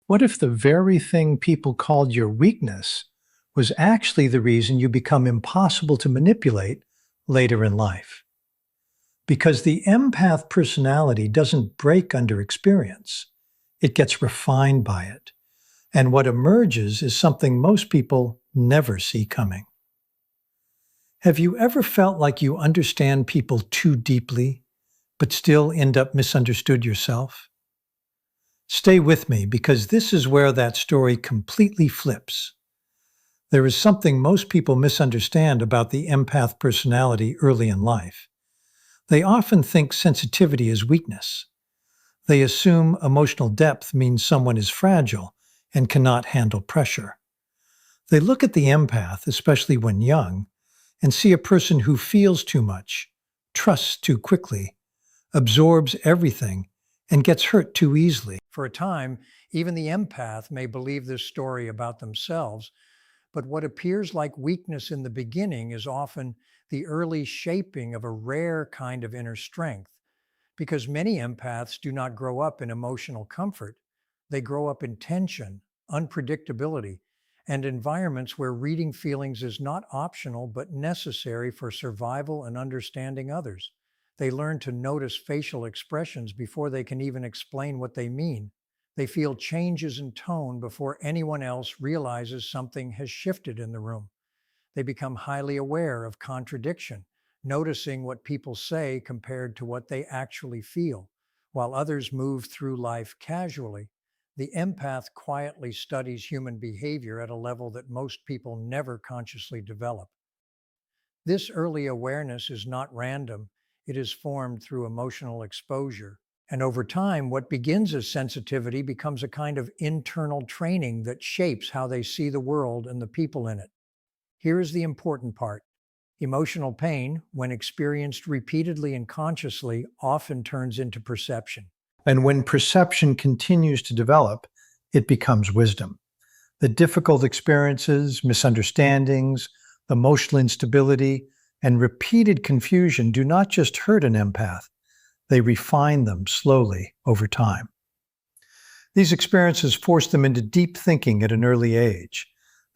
What if the very thing people called your weakness was actually the reason you become impossible to manipulate later in life? Because the empath personality doesn't break under experience, it gets refined by it. And what emerges is something most people never see coming. Have you ever felt like you understand people too deeply, but still end up misunderstood yourself? Stay with me because this is where that story completely flips. There is something most people misunderstand about the empath personality early in life. They often think sensitivity is weakness. They assume emotional depth means someone is fragile and cannot handle pressure. They look at the empath, especially when young, and see a person who feels too much, trusts too quickly, absorbs everything, and gets hurt too easily. For a time, even the empath may believe this story about themselves, but what appears like weakness in the beginning is often the early shaping of a rare kind of inner strength, because many empaths do not grow up in emotional comfort. They grow up in tension, unpredictability, and environments where reading feelings is not optional but necessary for survival and understanding others. They learn to notice facial expressions before they can even explain what they mean. They feel changes in tone before anyone else realizes something has shifted in the room. They become highly aware of contradiction, noticing what people say compared to what they actually feel, while others move through life casually. The empath quietly studies human behavior at a level that most people never consciously develop. This early awareness is not random, it is formed through emotional exposure. And over time, what begins as sensitivity becomes a kind of internal training that shapes how they see the world and the people in it. Here is the important part. Emotional pain, when experienced repeatedly and consciously, often turns into perception. And when perception continues to develop, it becomes wisdom. The difficult experiences, misunderstandings, emotional instability, and repeated confusion do not just hurt an empath, they refine them slowly over time. These experiences force them into deep thinking at an early age.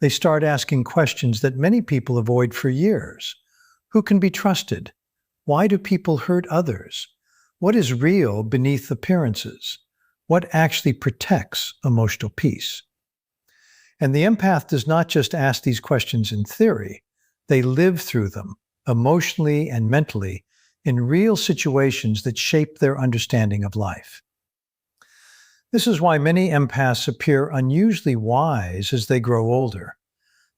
They start asking questions that many people avoid for years. Who can be trusted? Why do people hurt others? What is real beneath appearances? What actually protects emotional peace? And the empath does not just ask these questions in theory, they live through them, emotionally and mentally, in real situations that shape their understanding of life. This is why many empaths appear unusually wise as they grow older,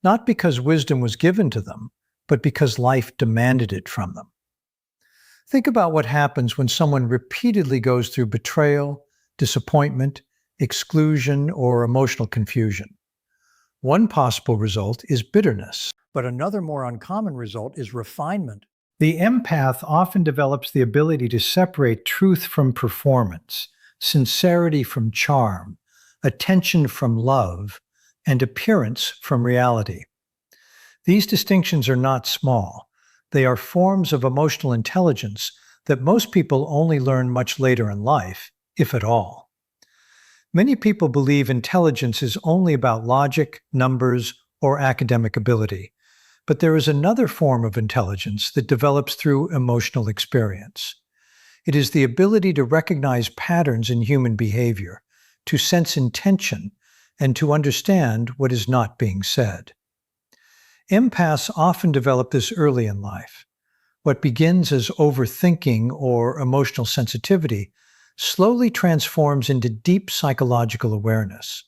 not because wisdom was given to them, but because life demanded it from them. Think about what happens when someone repeatedly goes through betrayal, disappointment, exclusion, or emotional confusion. One possible result is bitterness, but another more uncommon result is refinement. The empath often develops the ability to separate truth from performance, sincerity from charm, attention from love, and appearance from reality. These distinctions are not small. They are forms of emotional intelligence that most people only learn much later in life, if at all. Many people believe intelligence is only about logic, numbers, or academic ability. But there is another form of intelligence that develops through emotional experience. It is the ability to recognize patterns in human behavior, to sense intention, and to understand what is not being said. Empaths often develop this early in life. What begins as overthinking or emotional sensitivity slowly transforms into deep psychological awareness.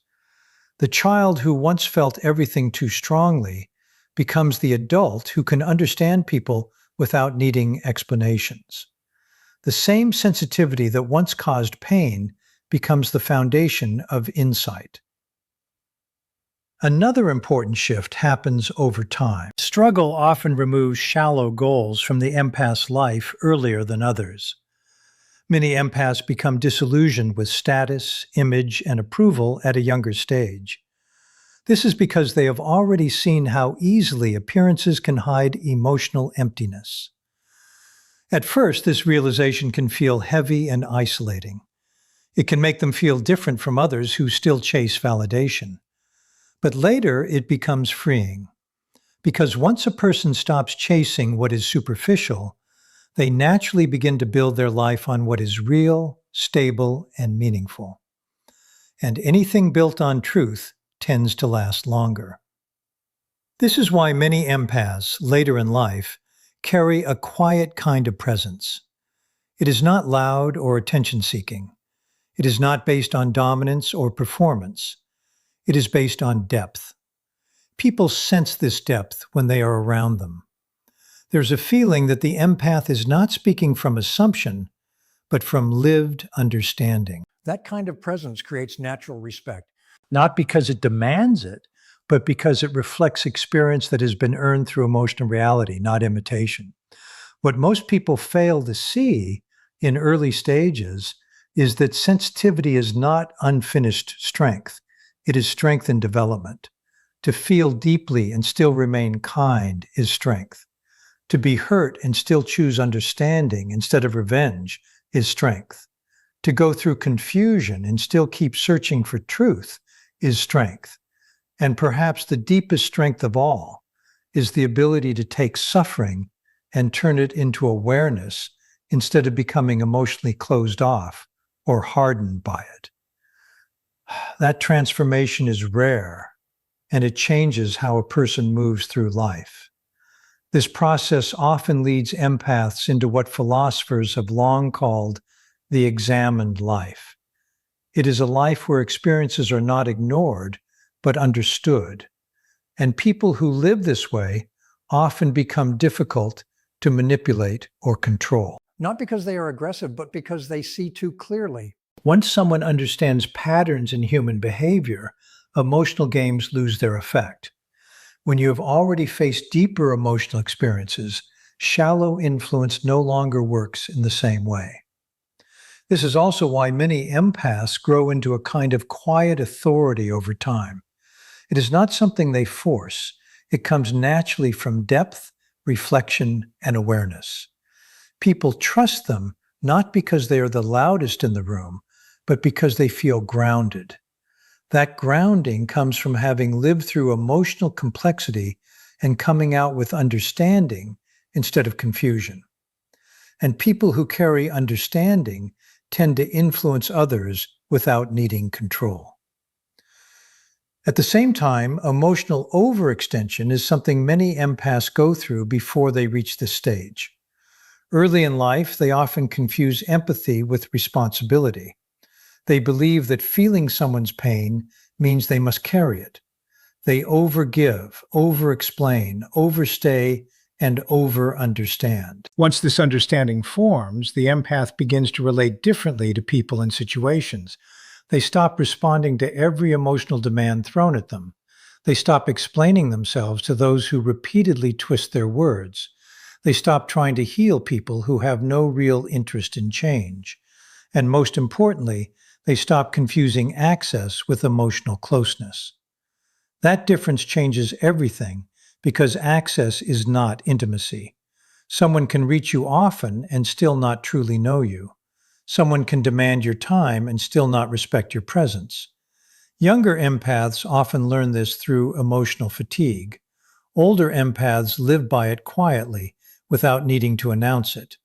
The child who once felt everything too strongly becomes the adult who can understand people without needing explanations. The same sensitivity that once caused pain becomes the foundation of insight. Another important shift happens over time. Struggle often removes shallow goals from the empath's life earlier than others. Many empaths become disillusioned with status, image, and approval at a younger stage. This is because they have already seen how easily appearances can hide emotional emptiness. At first, this realization can feel heavy and isolating. It can make them feel different from others who still chase validation. But later, it becomes freeing. Because once a person stops chasing what is superficial, they naturally begin to build their life on what is real, stable, and meaningful. And anything built on truth tends to last longer. This is why many empaths, later in life, carry a quiet kind of presence. It is not loud or attention-seeking. It is not based on dominance or performance. It is based on depth. People sense this depth when they are around them. There's a feeling that the empath is not speaking from assumption, but from lived understanding. That kind of presence creates natural respect, not because it demands it, but because it reflects experience that has been earned through emotional reality, not imitation. What most people fail to see in early stages is that sensitivity is not unfinished strength. It is strength in development. To feel deeply and still remain kind is strength. To be hurt and still choose understanding instead of revenge is strength. To go through confusion and still keep searching for truth is strength. And perhaps the deepest strength of all is the ability to take suffering and turn it into awareness instead of becoming emotionally closed off or hardened by it. That transformation is rare, and it changes how a person moves through life. This process often leads empaths into what philosophers have long called the examined life. It is a life where experiences are not ignored, but understood. And people who live this way often become difficult to manipulate or control. Not because they are aggressive, but because they see too clearly. Once someone understands patterns in human behavior, emotional games lose their effect. When you have already faced deeper emotional experiences, shallow influence no longer works in the same way. This is also why many empaths grow into a kind of quiet authority over time. It is not something they force. It comes naturally from depth, reflection, and awareness. People trust them not because they are the loudest in the room, but because they feel grounded. That grounding comes from having lived through emotional complexity and coming out with understanding instead of confusion. And people who carry understanding tend to influence others without needing control. At the same time, emotional overextension is something many empaths go through before they reach this stage. Early in life, they often confuse empathy with responsibility. They believe that feeling someone's pain means they must carry it. They overgive, over-explain, overstay, and over-understand. Once this understanding forms, the empath begins to relate differently to people and situations. They stop responding to every emotional demand thrown at them. They stop explaining themselves to those who repeatedly twist their words. They stop trying to heal people who have no real interest in change. And most importantly, they stop confusing access with emotional closeness. That difference changes everything because access is not intimacy. Someone can reach you often and still not truly know you. Someone can demand your time and still not respect your presence. Younger empaths often learn this through emotional fatigue. Older empaths live by it quietly without needing to announce it.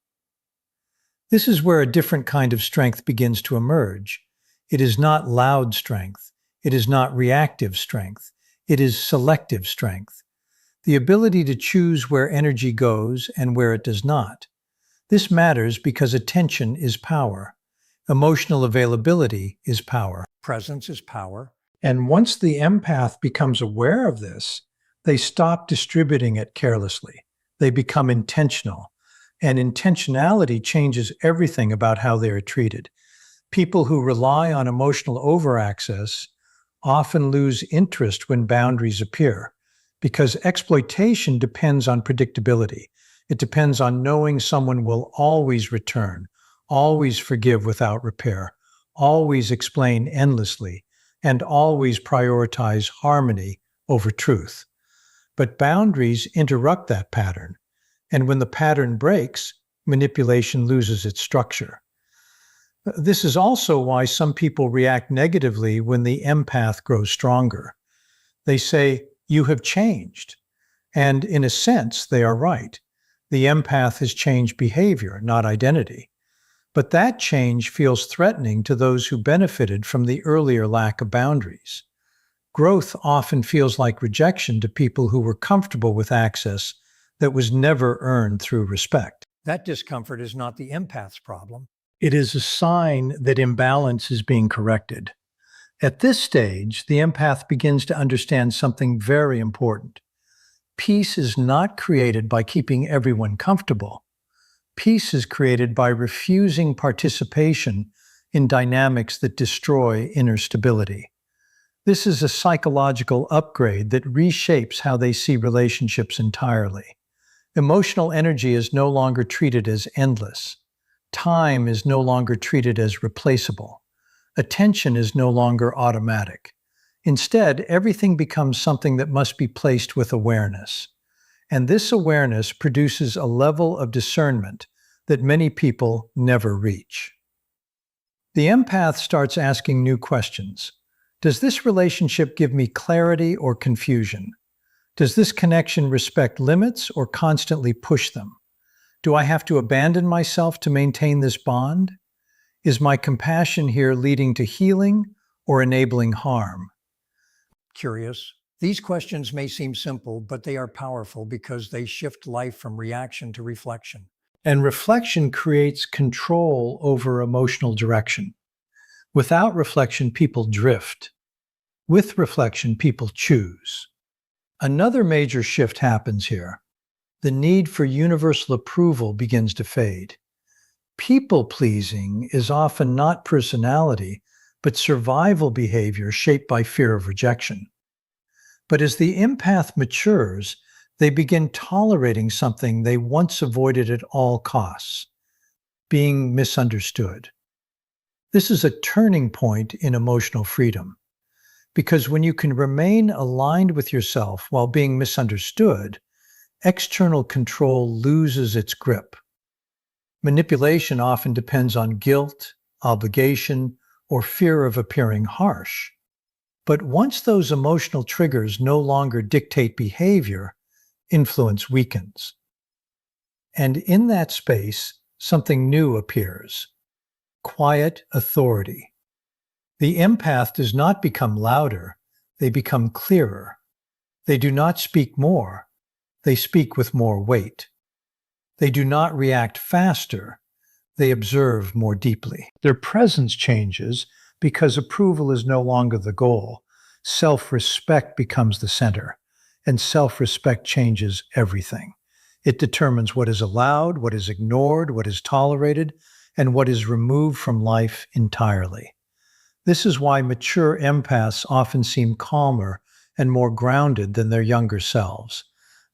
This is where a different kind of strength begins to emerge. It is not loud strength. It is not reactive strength. It is selective strength. The ability to choose where energy goes and where it does not. This matters because attention is power. Emotional availability is power. Presence is power. And once the empath becomes aware of this, they stop distributing it carelessly. They become intentional. And intentionality changes everything about how they are treated. People who rely on emotional overaccess often lose interest when boundaries appear, because exploitation depends on predictability. It depends on knowing someone will always return, always forgive without repair, always explain endlessly, and always prioritize harmony over truth. But boundaries interrupt that pattern, and when the pattern breaks, manipulation loses its structure. This is also why some people react negatively when the empath grows stronger. They say, "You have changed." And in a sense, they are right. The empath has changed behavior, not identity. But that change feels threatening to those who benefited from the earlier lack of boundaries. Growth often feels like rejection to people who were comfortable with access that was never earned through respect. That discomfort is not the empath's problem. It is a sign that imbalance is being corrected. At this stage, the empath begins to understand something very important. Peace is not created by keeping everyone comfortable. Peace is created by refusing participation in dynamics that destroy inner stability. This is a psychological upgrade that reshapes how they see relationships entirely. Emotional energy is no longer treated as endless. Time is no longer treated as replaceable. Attention is no longer automatic. Instead, everything becomes something that must be placed with awareness. And this awareness produces a level of discernment that many people never reach. The empath starts asking new questions. Does this relationship give me clarity or confusion? Does this connection respect limits or constantly push them? Do I have to abandon myself to maintain this bond? Is my compassion here leading to healing or enabling harm? Curious. These questions may seem simple, but they are powerful because they shift life from reaction to reflection. And reflection creates control over emotional direction. Without reflection, people drift. With reflection, people choose. Another major shift happens here. The need for universal approval begins to fade. People-pleasing is often not personality, but survival behavior shaped by fear of rejection. But as the empath matures, they begin tolerating something they once avoided at all costs: being misunderstood. This is a turning point in emotional freedom, because when you can remain aligned with yourself while being misunderstood, external control loses its grip. Manipulation often depends on guilt, obligation, or fear of appearing harsh. But once those emotional triggers no longer dictate behavior, influence weakens. And in that space, something new appears: quiet authority. The empath does not become louder, they become clearer. They do not speak more, they speak with more weight. They do not react faster, they observe more deeply. Their presence changes because approval is no longer the goal. Self-respect becomes the center, and self-respect changes everything. It determines what is allowed, what is ignored, what is tolerated, and what is removed from life entirely. This is why mature empaths often seem calmer and more grounded than their younger selves.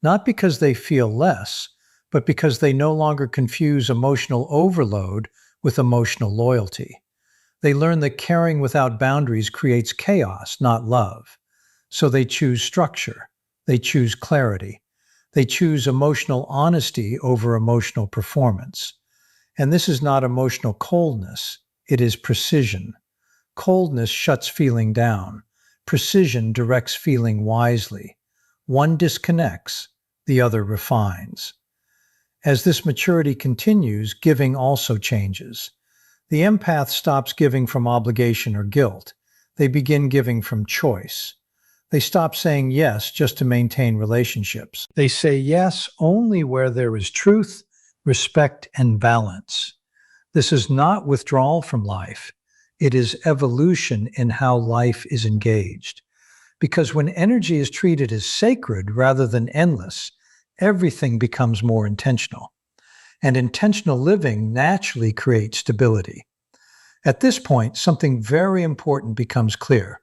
Not because they feel less, but because they no longer confuse emotional overload with emotional loyalty. They learn that caring without boundaries creates chaos, not love. So they choose structure, they choose clarity, they choose emotional honesty over emotional performance. And this is not emotional coldness, it is precision. Coldness shuts feeling down. Precision directs feeling wisely. One disconnects, the other refines. As this maturity continues, giving also changes. The empath stops giving from obligation or guilt. They begin giving from choice. They stop saying yes just to maintain relationships. They say yes only where there is truth, respect, and balance. This is not withdrawal from life. It is evolution in how life is engaged. Because when energy is treated as sacred rather than endless, everything becomes more intentional. And intentional living naturally creates stability. At this point, something very important becomes clear.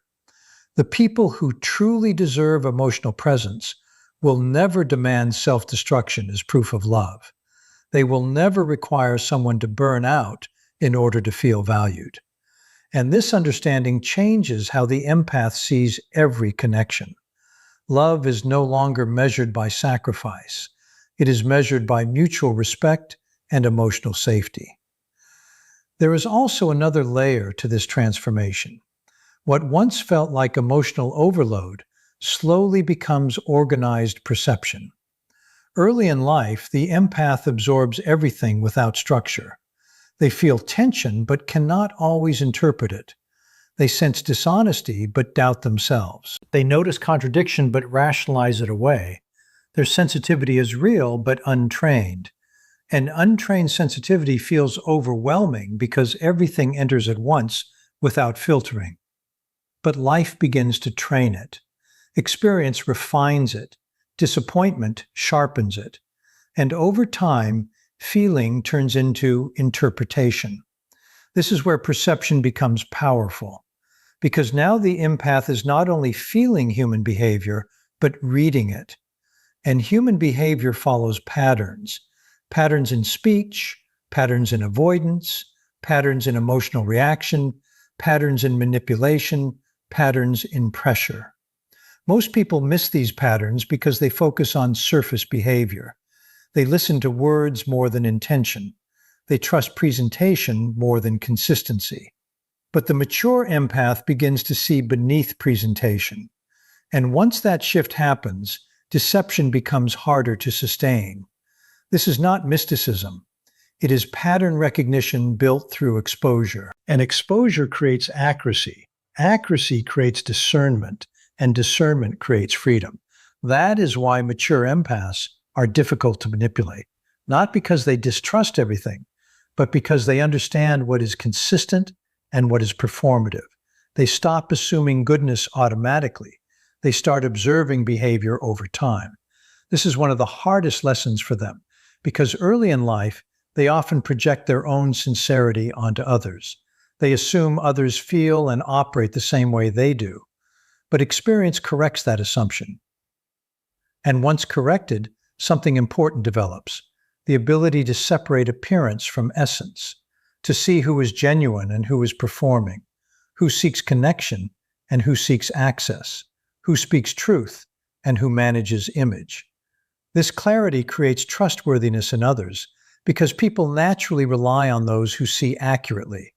The people who truly deserve emotional presence will never demand self-destruction as proof of love. They will never require someone to burn out in order to feel valued. And this understanding changes how the empath sees every connection. Love is no longer measured by sacrifice. It is measured by mutual respect and emotional safety. There is also another layer to this transformation. What once felt like emotional overload slowly becomes organized perception. Early in life, the empath absorbs everything without structure. They feel tension but cannot always interpret it. They sense dishonesty but doubt themselves. They notice contradiction but rationalize it away. Their sensitivity is real but untrained. And untrained sensitivity feels overwhelming because everything enters at once without filtering. But life begins to train it. Experience refines it. Disappointment sharpens it. And over time, feeling turns into interpretation. This is where perception becomes powerful, because now the empath is not only feeling human behavior, but reading it. And human behavior follows patterns. Patterns in speech, patterns in avoidance, patterns in emotional reaction, patterns in manipulation, patterns in pressure. Most people miss these patterns because they focus on surface behavior. They listen to words more than intention. They trust presentation more than consistency. But the mature empath begins to see beneath presentation. And once that shift happens, deception becomes harder to sustain. This is not mysticism. It is pattern recognition built through exposure. And exposure creates accuracy. Accuracy creates discernment, and discernment creates freedom. That is why mature empaths are difficult to manipulate, not because they distrust everything, but because they understand what is consistent and what is performative. They stop assuming goodness automatically. They start observing behavior over time. This is one of the hardest lessons for them, because early in life, they often project their own sincerity onto others. They assume others feel and operate the same way they do. But experience corrects that assumption. And once corrected, something important develops: the ability to separate appearance from essence, to see who is genuine and who is performing, who seeks connection and who seeks access, who speaks truth and who manages image. This clarity creates trustworthiness in others because people naturally rely on those who see accurately,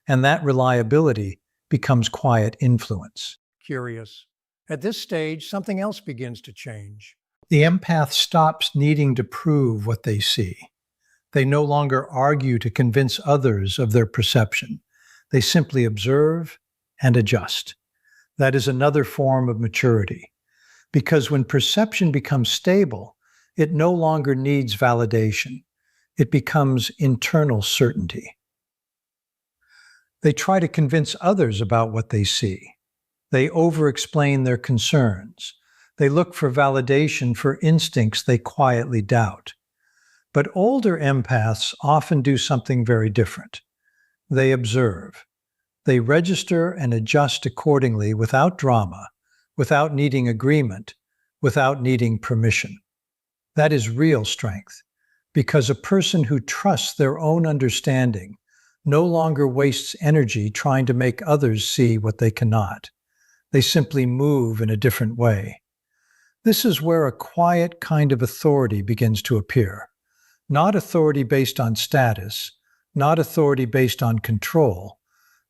and that reliability becomes quiet influence. Curious. At this stage, something else begins to change. The empath stops needing to prove what they see. They no longer argue to convince others of their perception. They simply observe and adjust. That is another form of maturity, because when perception becomes stable, it no longer needs validation. It becomes internal certainty. They try to convince others about what they see. They over-explain their concerns. They look for validation for instincts they quietly doubt. But older empaths often do something very different. They observe. They register and adjust accordingly without drama, without needing agreement, without needing permission. That is real strength, because a person who trusts their own understanding no longer wastes energy trying to make others see what they cannot. They simply move in a different way. This is where a quiet kind of authority begins to appear. Not authority based on status, not authority based on control,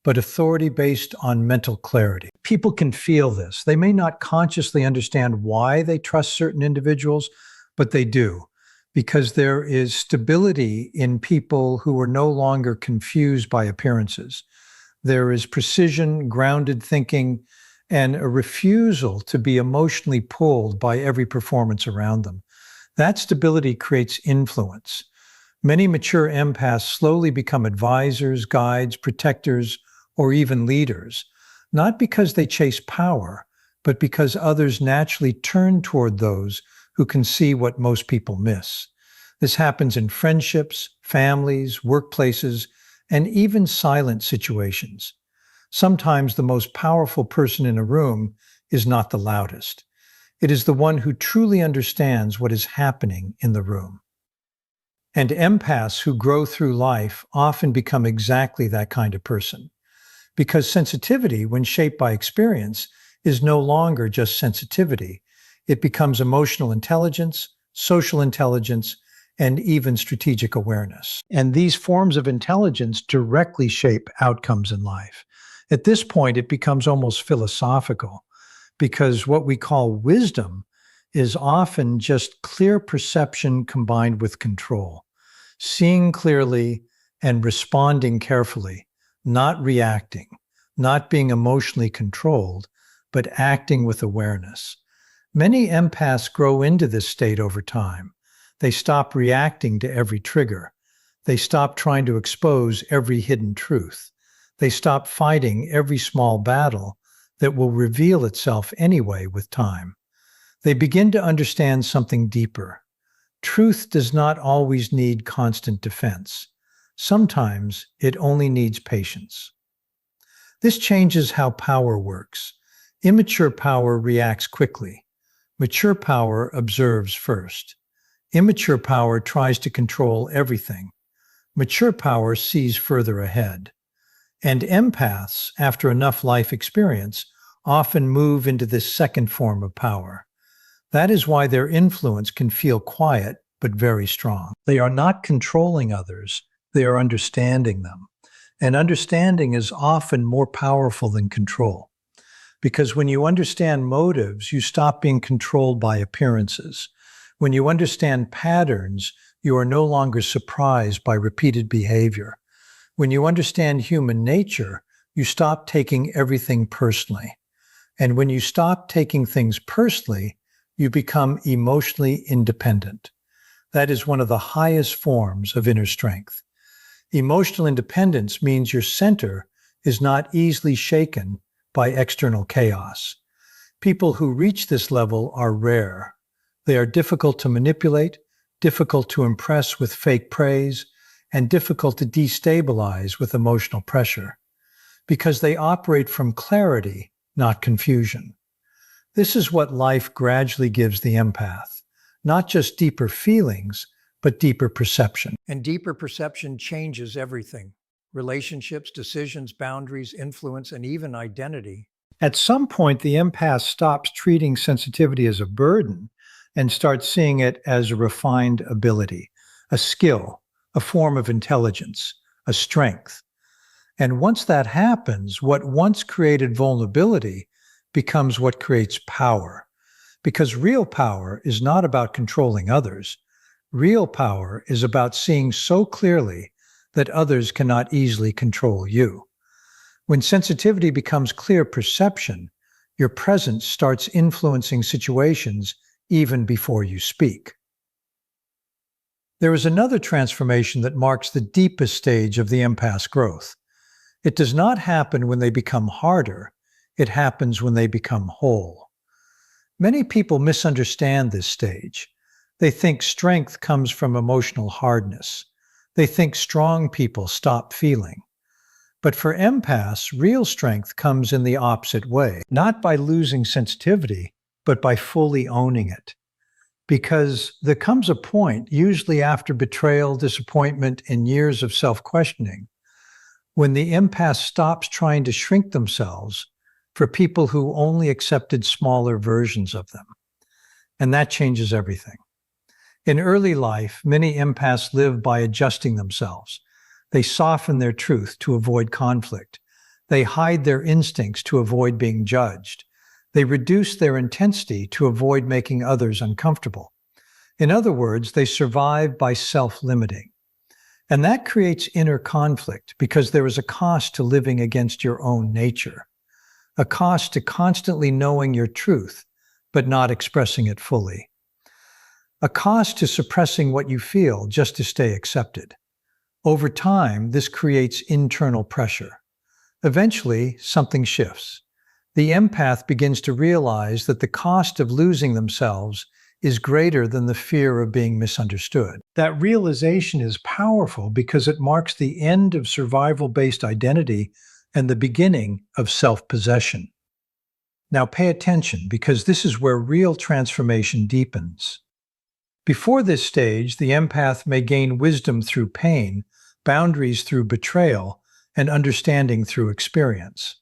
but authority based on mental clarity. People can feel this. They may not consciously understand why they trust certain individuals, but they do, because there is stability in people who are no longer confused by appearances. There is precision, grounded thinking, and a refusal to be emotionally pulled by every performance around them. That stability creates influence. Many mature empaths slowly become advisors, guides, protectors, or even leaders, not because they chase power, but because others naturally turn toward those who can see what most people miss. This happens in friendships, families, workplaces, and even silent situations. Sometimes the most powerful person in a room is not the loudest. It is the one who truly understands what is happening in the room. And empaths who grow through life often become exactly that kind of person. Because sensitivity, when shaped by experience, is no longer just sensitivity. It becomes emotional intelligence, social intelligence, and even strategic awareness. And these forms of intelligence directly shape outcomes in life. At this point, it becomes almost philosophical because what we call wisdom is often just clear perception combined with control, seeing clearly and responding carefully, not reacting, not being emotionally controlled, but acting with awareness. Many empaths grow into this state over time. They stop reacting to every trigger. They stop trying to expose every hidden truth. They stop fighting every small battle that will reveal itself anyway with time. They begin to understand something deeper. Truth does not always need constant defense. Sometimes it only needs patience. This changes how power works. Immature power reacts quickly. Mature power observes first. Immature power tries to control everything. Mature power sees further ahead. And empaths, after enough life experience, often move into this second form of power. That is why their influence can feel quiet but very strong. They are not controlling others, they are understanding them. And understanding is often more powerful than control. Because when you understand motives, you stop being controlled by appearances. When you understand patterns, you are no longer surprised by repeated behavior. When you understand human nature, you stop taking everything personally. And when you stop taking things personally, you become emotionally independent. That is one of the highest forms of inner strength. Emotional independence means your center is not easily shaken by external chaos. People who reach this level are rare. They are difficult to manipulate, difficult to impress with fake praise, and difficult to destabilize with emotional pressure, because they operate from clarity, not confusion. This is what life gradually gives the empath, not just deeper feelings, but deeper perception. And deeper perception changes everything: relationships, decisions, boundaries, influence, and even identity. At some point, the empath stops treating sensitivity as a burden and starts seeing it as a refined ability, a skill, a form of intelligence, a strength. And once that happens, what once created vulnerability becomes what creates power. Because real power is not about controlling others. Real power is about seeing so clearly that others cannot easily control you. When sensitivity becomes clear perception, your presence starts influencing situations even before you speak. There is another transformation that marks the deepest stage of the empath's growth. It does not happen when they become harder, it happens when they become whole. Many people misunderstand this stage. They think strength comes from emotional hardness. They think strong people stop feeling. But for empaths, real strength comes in the opposite way, not by losing sensitivity, but by fully owning it. Because there comes a point, usually after betrayal, disappointment, and years of self-questioning, when the empath stops trying to shrink themselves for people who only accepted smaller versions of them. And that changes everything. In early life, many empaths live by adjusting themselves. They soften their truth to avoid conflict. They hide their instincts to avoid being judged. They reduce their intensity to avoid making others uncomfortable. In other words, they survive by self-limiting. And that creates inner conflict because there is a cost to living against your own nature, a cost to constantly knowing your truth, but not expressing it fully, a cost to suppressing what you feel just to stay accepted. Over time, this creates internal pressure. Eventually, something shifts. The empath begins to realize that the cost of losing themselves is greater than the fear of being misunderstood. That realization is powerful because it marks the end of survival-based identity and the beginning of self-possession. Now pay attention, because this is where real transformation deepens. Before this stage, the empath may gain wisdom through pain, boundaries through betrayal, and understanding through experience.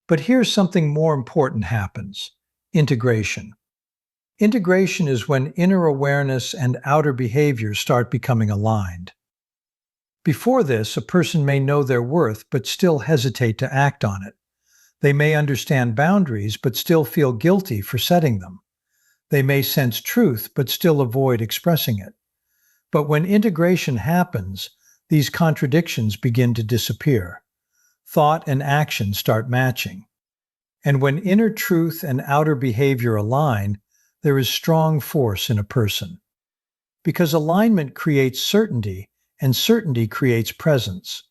But here's something more important happens: integration. Integration is when inner awareness and outer behavior start becoming aligned. Before this, a person may know their worth but still hesitate to act on it. They may understand boundaries but still feel guilty for setting them. They may sense truth but still avoid expressing it. But when integration happens, these contradictions begin to disappear. Thought and action start matching. And when inner truth and outer behavior align, there is strong force in a person. Because alignment creates certainty, and certainty creates presence.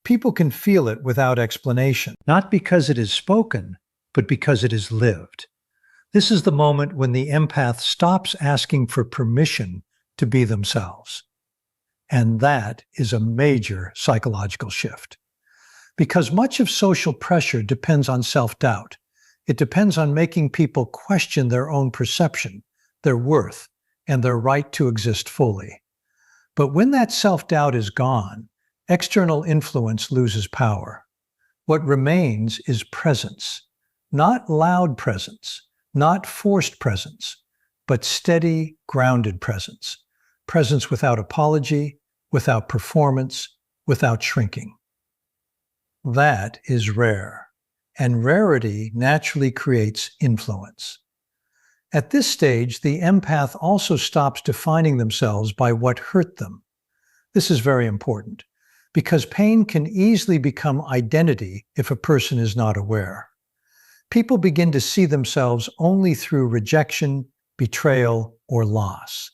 People can feel it without explanation, not because it is spoken, but because it is lived. This is the moment when the empath stops asking for permission to be themselves. And that is a major psychological shift. Because much of social pressure depends on self-doubt. It depends on making people question their own perception, their worth, and their right to exist fully. But when that self-doubt is gone, external influence loses power. What remains is presence. Not loud presence, not forced presence, but steady, grounded presence. Presence without apology, without performance, without shrinking. That is rare, and rarity naturally creates influence. At this stage, the empath also stops defining themselves by what hurt them. This is very important, because pain can easily become identity if a person is not aware. People begin to see themselves only through rejection, betrayal, or loss.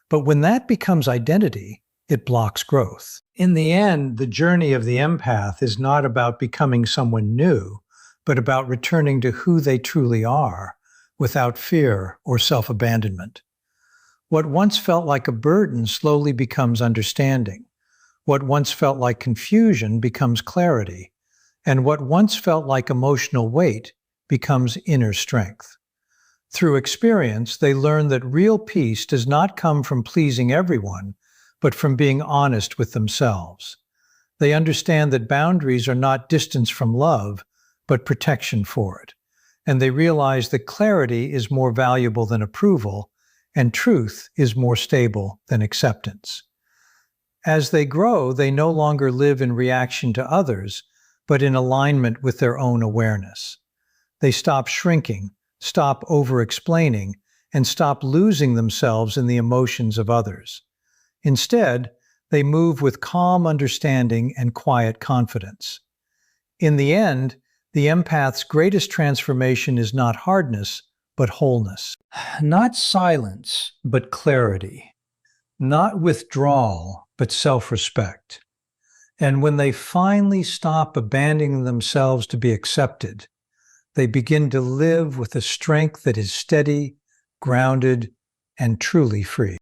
But when that becomes identity, it blocks growth. In the end, the journey of the empath is not about becoming someone new, but about returning to who they truly are, without fear or self-abandonment. What once felt like a burden slowly becomes understanding. What once felt like confusion becomes clarity. And what once felt like emotional weight becomes inner strength. Through experience, they learn that real peace does not come from pleasing everyone, but from being honest with themselves. They understand that boundaries are not distance from love, but protection for it. And they realize that clarity is more valuable than approval, and truth is more stable than acceptance. As they grow, they no longer live in reaction to others, but in alignment with their own awareness. They stop shrinking, stop over-explaining, and stop losing themselves in the emotions of others. Instead, they move with calm understanding and quiet confidence. In the end, the empath's greatest transformation is not hardness, but wholeness. Not silence, but clarity. Not withdrawal, but self-respect. And when they finally stop abandoning themselves to be accepted, they begin to live with a strength that is steady, grounded, and truly free.